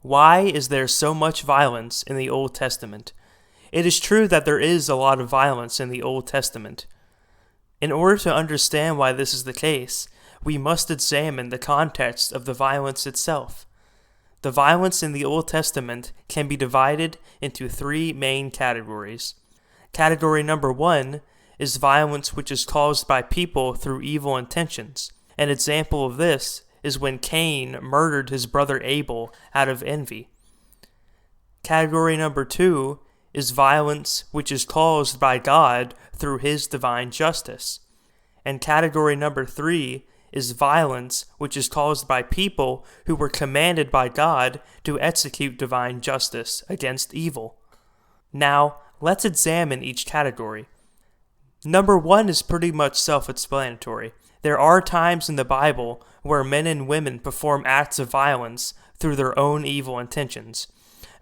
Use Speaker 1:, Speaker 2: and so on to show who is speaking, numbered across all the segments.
Speaker 1: Why is there so much violence in the Old Testament? It is true that there is a lot of violence in the Old Testament. In order to understand why this is the case, we must examine the context of the violence itself. The violence in the Old Testament can be divided into three main categories. Category number 1 is violence which is caused by people through evil intentions. An example of this is when Cain murdered his brother Abel out of envy. Category number 2 is violence which is caused by God through his divine justice. And category number 3 is violence which is caused by people who were commanded by God to execute divine justice against evil. Now, let's examine each category. Number 1 is pretty much self-explanatory. There are times in the Bible where men and women perform acts of violence through their own evil intentions.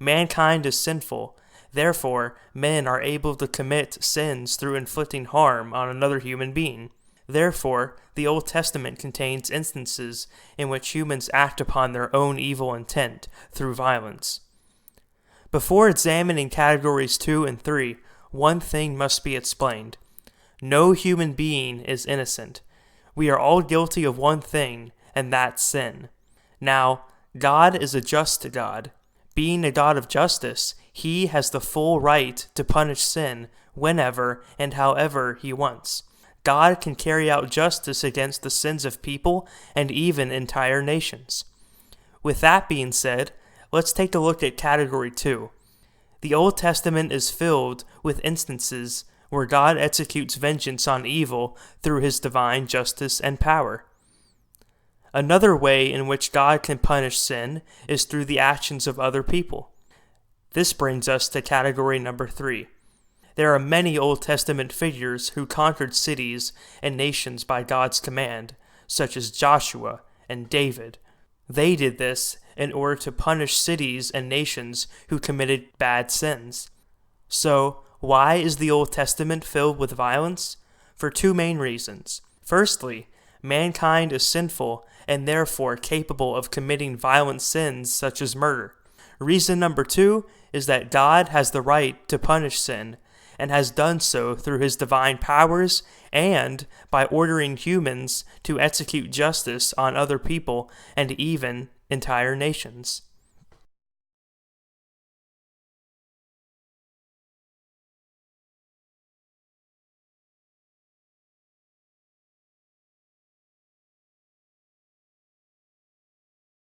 Speaker 1: Mankind is sinful. Therefore, men are able to commit sins through inflicting harm on another human being. Therefore, the Old Testament contains instances in which humans act upon their own evil intent through violence. Before examining categories 2 and 3, one thing must be explained. No human being is innocent. We are all guilty of one thing, and that's sin. Now, God is a just God. Being a God of justice, he has the full right to punish sin whenever and however he wants. God can carry out justice against the sins of people and even entire nations. With that being said, let's take a look at category 2. The Old Testament is filled with instances where God executes vengeance on evil through his divine justice and power. Another way in which God can punish sin is through the actions of other people. This brings us to category number 3. There are many Old Testament figures who conquered cities and nations by God's command, such as Joshua and David. They did this in order to punish cities and nations who committed bad sins. So, why is the Old Testament filled with violence? For two main reasons. Firstly, mankind is sinful and therefore capable of committing violent sins such as murder. Reason number 2 is that God has the right to punish sin, and has done so through his divine powers and by ordering humans to execute justice on other people and even entire nations.